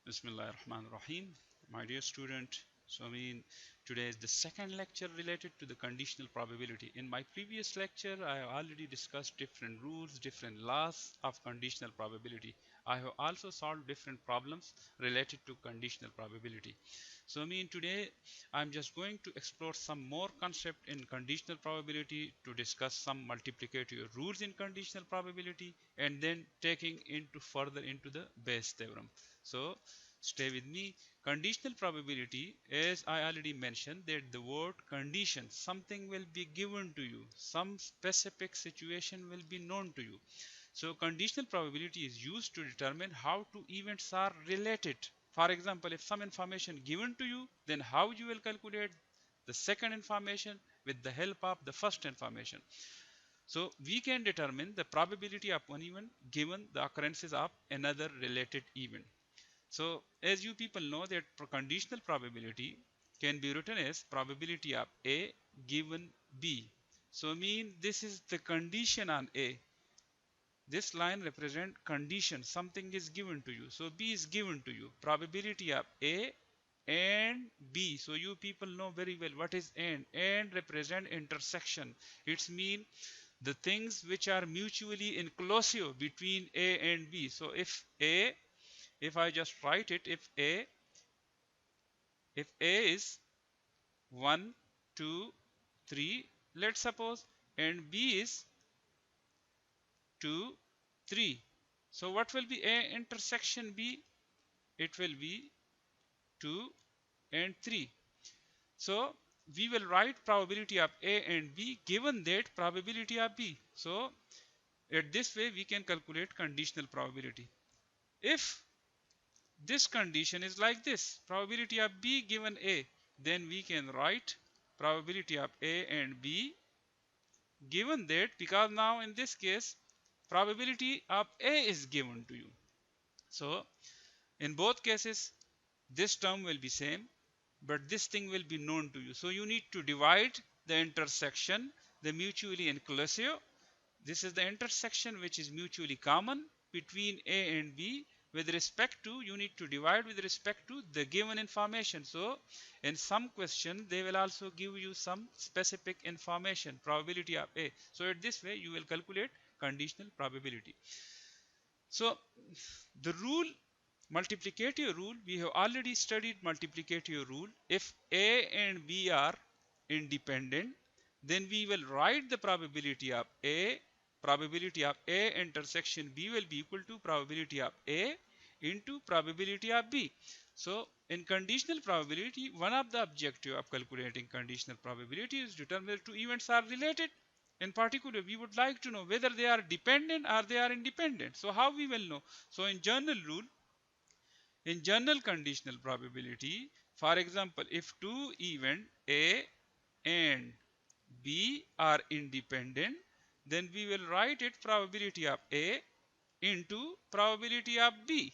Bismillah ar-Rahman ar-Rahim. My dear student, today is the second lecture related to the conditional probability. In my previous lecture, I have already discussed different rules, different laws of conditional probability. I have also solved different problems related to conditional probability. Today I'm just going to explore some more concept in conditional probability to discuss some multiplicative rules in conditional probability and then taking into further into the Bayes theorem. So stay with me. Conditional probability, as I already mentioned, that the word condition, something will be given to you, some specific situation will be known to you. So conditional probability is used to determine how two events are related. For example, if some information given to you, then how you will calculate the second information with the help of the first information. So we can determine the probability of one event given the occurrences of another related event. So as you people know that conditional probability can be written as probability of A given B. So this is the condition on A. This line represent condition, something is given to you. So B is given to you. Probability of A and B. So you people know very well what is and. And represent intersection. It's mean the things which are mutually inclusive between A and B. So if I just write it, if A is 1, 2, 3, let's suppose, and B is 2, 3. So what will be A intersection B? It will be 2 and 3. So we will write probability of A and B given that probability of B. So at this way we can calculate conditional probability. If this condition is like this, probability of B given A, then we can write probability of A and B given that, because now in this case probability of A is given to you. So in both cases this term will be same, but this thing will be known to you. So you need to divide the intersection, the mutually inclusive. This is the intersection which is mutually common between A and B. With respect to, you need to divide with respect to the given information. So in some question they will also give you some specific information, probability of A. So at this way you will calculate conditional probability. So the rule, multiplicative rule, we have already studied multiplicative rule. If A and B are independent, then we will write the probability of A intersection B will be equal to probability of A into probability of B. So in conditional probability, one of the objective of calculating conditional probability is determine two events are related. In particular, we would like to know whether they are dependent or they are independent. So how we will know? So in general rule, in general conditional probability, for example, if two event A and B are independent, then we will write it probability of A into probability of B.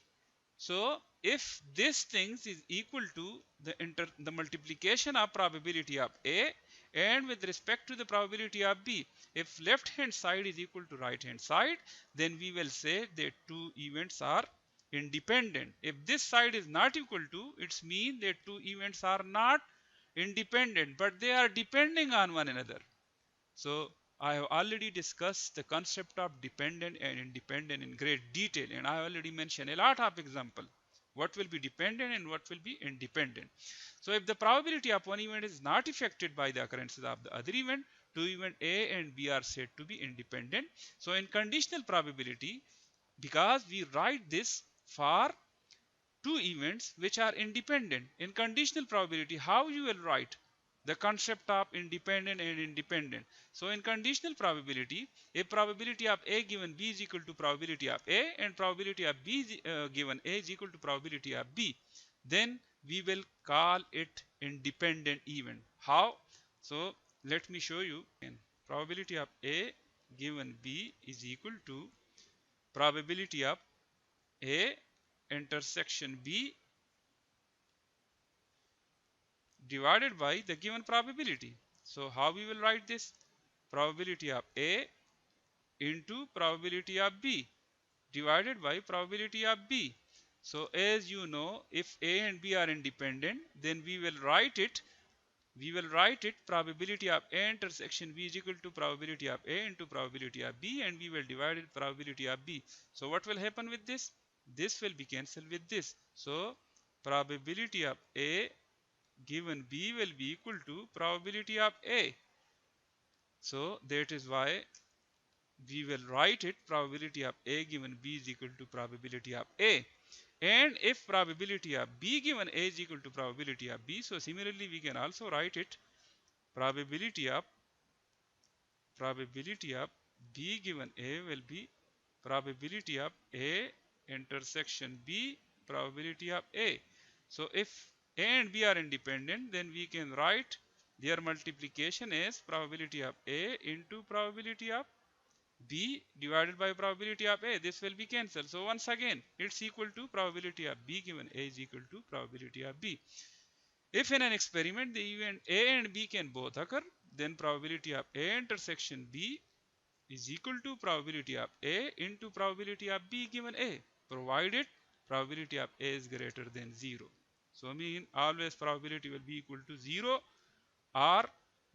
So if this things is equal to the multiplication of probability of A and with respect to the probability of B, if left hand side is equal to right hand side, then we will say that two events are independent. If this side is not equal to, it means that two events are not independent, but they are depending on one another. So I have already discussed the concept of dependent and independent in great detail, and I already mentioned a lot of example. What will be dependent and what will be independent. So if the probability of one event is not affected by the occurrences of the other event, two event A and B are said to be independent. So in conditional probability, because we write this for two events which are independent, in conditional probability, how you will write the concept of independent and independent? So in conditional probability, if probability of A given B is equal to probability of A and probability of B given A is equal to probability of B, then we will call it independent event. How? So let me show you. Probability of A given B is equal to probability of A intersection B divided by the given probability. So how we will write this? Probability of A into probability of B divided by probability of B. So as you know, if A and B are independent, then we will write it probability of A intersection B is equal to probability of A into probability of B, and we will divide it probability of B. So what will happen with this? This will be cancelled with this. So probability of A given B will be equal to probability of A. So that is why we will write it probability of A given B is equal to probability of A. And if probability of B given A is equal to probability of B, so similarly we can also write it probability of B given A will be probability of A intersection B probability of A. So if A and B are independent, then we can write their multiplication as probability of A into probability of B divided by probability of A. This will be cancelled. So once again, it's equal to probability of B given A is equal to probability of B. If in an experiment the event A and B can both occur, then probability of A intersection B is equal to probability of A into probability of B given A, provided probability of A is greater than 0. So I mean always probability will be equal to 0 or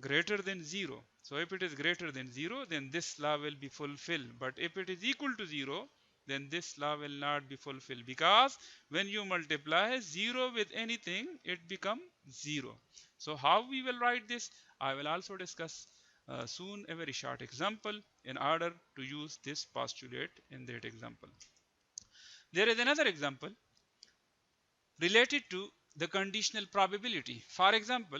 greater than 0. So if it is greater than 0, then this law will be fulfilled. But if it is equal to 0, then this law will not be fulfilled, because when you multiply 0 with anything, it becomes 0. So how we will write this? I will also discuss soon a very short example in order to use this postulate in that example. There is another example related to the conditional probability. For example,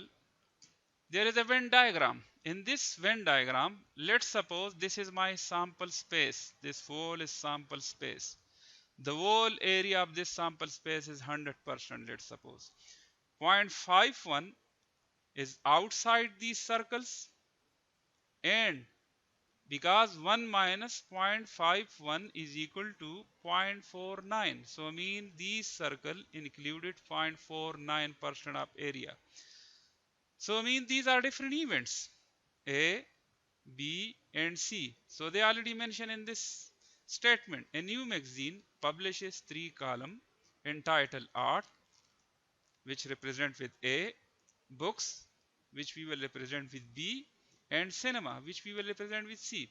there is a Venn diagram. In this Venn diagram, let's suppose this is my sample space. This whole is sample space. The whole area of this sample space is 100%, let's suppose. 0.51 is outside these circles, and because 1 minus 0.51 is equal to 0.49. So I mean these circle included 0.49% of area. So I mean these are different events. A, B, and C. So they already mentioned in this statement. A new magazine publishes 3 columns entitled Art, which represent with A, Books, which we will represent with B, and Cinema, which we will represent with C.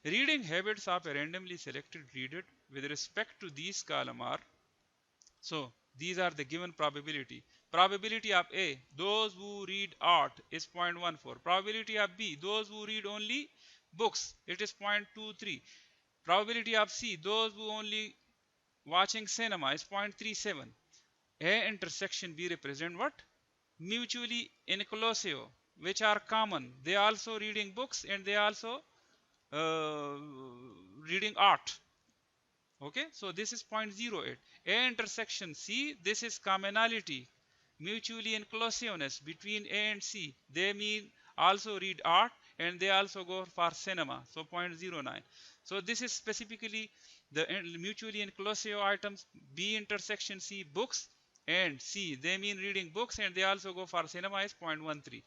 Reading habits of a randomly selected reader with respect to these columns are, so these are the given probability. Probability of A, those who read art, is 0.14. Probability of B, those who read only books, it is 0.23. Probability of C, those who only watching cinema, is 0.37. A intersection B represent what? Mutually inclusive, which are common. They also reading books and they also uh, reading art. Okay, so this is 0.08. A intersection C, this is commonality, mutually inclusiveness between A and C. They mean also read art and they also go for cinema, so 0.09. So this is specifically the mutually inclusive items. B intersection C, books, and C, they mean reading books and they also go for cinema, is 0.13.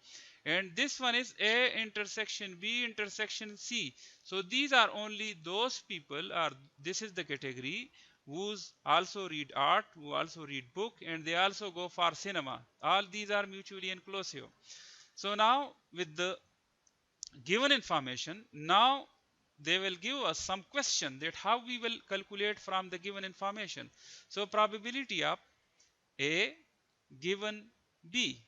And this one is A intersection B intersection C. So these are only those people, or this is the category who's also read art, who also read book, and they also go for cinema. All these are mutually inclusive. So now with the given information, now they will give us some question that how we will calculate from the given information. So probability of A given B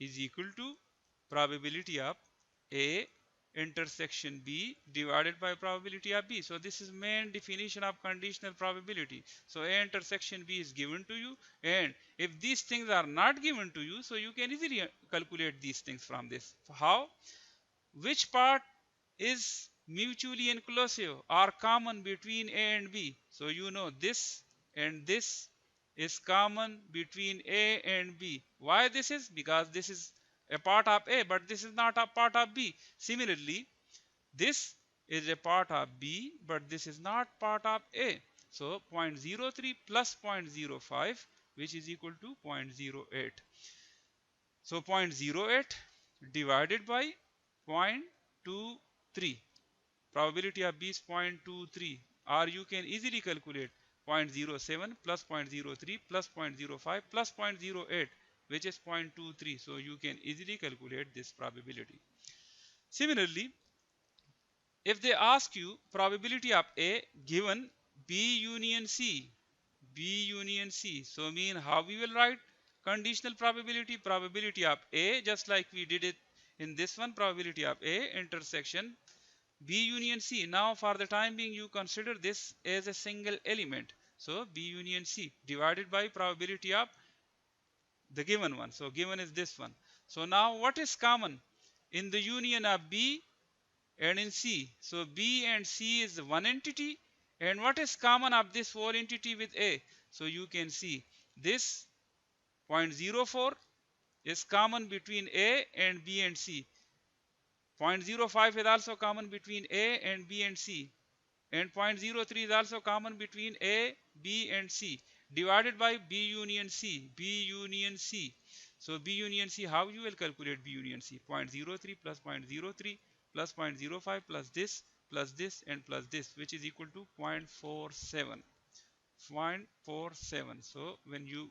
is equal to probability of A intersection B divided by probability of B. So this is main definition of conditional probability. So A intersection B is given to you, and if these things are not given to you, so you can easily calculate these things from this. How? Which part is mutually inclusive or common between A and B? So you know this and this is common between A and B. Why this is? Because this is a part of A, but this is not a part of B. Similarly, this is a part of B, but this is not part of A. So 0.03 plus 0.05, which is equal to 0.08. So 0.08 divided by 0.23. Probability of B is 0.23, or you can easily calculate 0.07 plus 0.03 plus 0.05 plus 0.08, which is 0.23. So you can easily calculate this probability. Similarly, if they ask you probability of A given B union C, B union C, so mean how we will write conditional probability? Probability of A, just like we did it in this one, probability of A intersection B union C. Now for the time being you consider this as a single element. So B union C divided by probability of the given one. So given is this one. So now what is common in the union of B and in C? So B and C is one entity, and what is common of this whole entity with A? So you can see this 0.04 is common between A and B and C. 0.05 is also common between A and B and C, and 0.03 is also common between A, B and C, divided by B union C, B union C. So B union C, how you will calculate B union C? 0.03 plus 0.03 plus 0.05 plus this and plus this, which is equal to 0.47. 0.47. So when you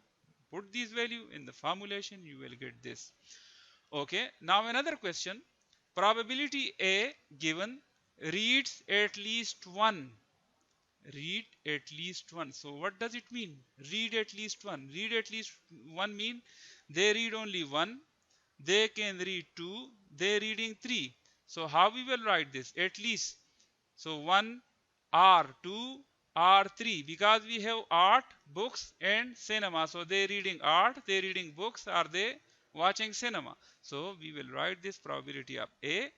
put this value in the formulation, you will get this. Okay, now another question. Probability A given reads at least one. Read at least one. So what does it mean? Read at least one. Read at least one mean they read only one. They can read two. They reading three. So how we will write this? At least. So 1 or 2 or 3, because we have art, books and cinema. So they reading art, they reading books, or they watching cinema. So we will write this probability of A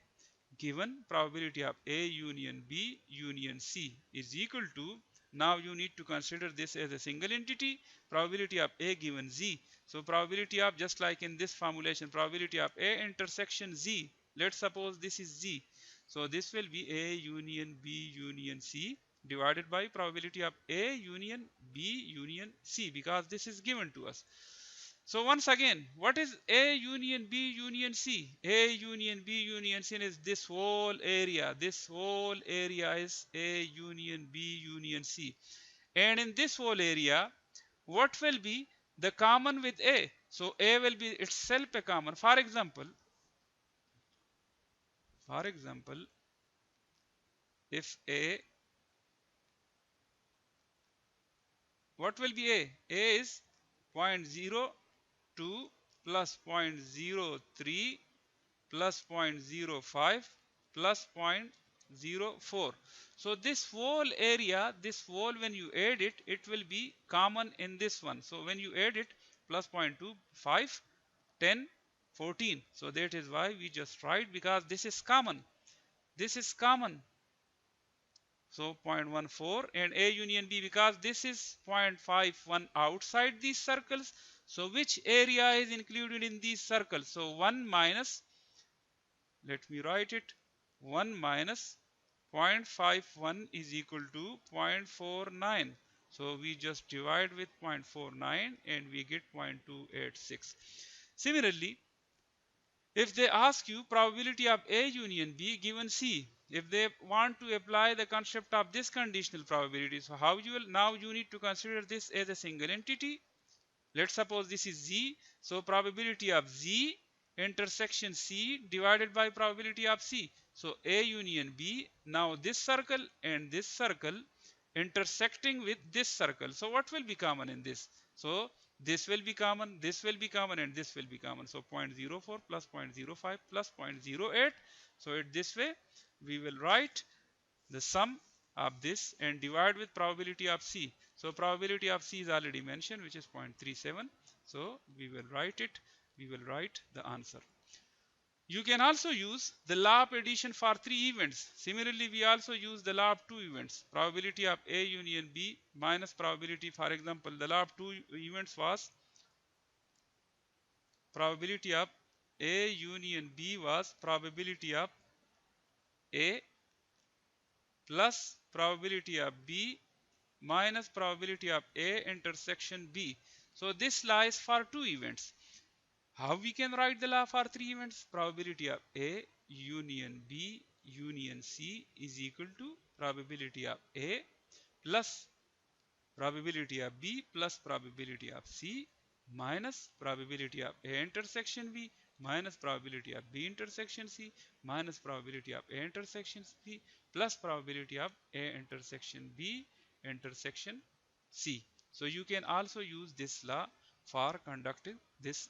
given probability of A union B union C is equal to, now you need to consider this as a single entity, probability of A given Z. So probability of, just like in this formulation, probability of A intersection Z, let's suppose this is Z. So this will be A union B union C divided by probability of A union B union C, because this is given to us. So once again, what is A union B union C? A union B union C is this whole area. This whole area is A union B union C. And in this whole area, what will be the common with A? So A will be itself a common. For example, if A, what will be A? A is 0.02 plus 0.03 plus 0.05 plus 0.04. So this whole area, this whole, when you add it, it will be common in this one. So when you add it, plus 0.2, 5, 10, 14. So that is why we just write, because this is common. This is common. So 0.14 and A union B, because this is 0.51 outside these circles. So which area is included in these circles? So 1 minus, let me write it, 1 minus 0.51 is equal to 0.49. So we just divide with 0.49 and we get 0.286. Similarly, if they ask you probability of A union B given C, if they want to apply the concept of this conditional probability, so how you will, now you need to consider this as a single entity. Let's suppose this is Z. So probability of Z intersection C divided by probability of C. So A union B, now this circle and this circle intersecting with this circle. So what will be common in this? So this will be common, this will be common, and this will be common. So 0.04 plus 0.05 plus 0.08. So in this way we will write the sum of this and divide with probability of C. So probability of C is already mentioned, which is 0.37. So we will write it, we will write the answer. You can also use the law of addition for 3 events. Similarly, we also use the law of 2 events. Probability of A union B minus probability, for example, the law of 2 events was probability of A union B was probability of A plus probability of B minus probability of A intersection B. So this law is for 2 events. How we can write the law for 3 events? Probability of A union B union C is equal to probability of A plus probability of B plus probability of C minus probability of A intersection B minus probability of B intersection C minus probability of A intersection C plus probability of A intersection B intersection C. So you can also use this law for conducting this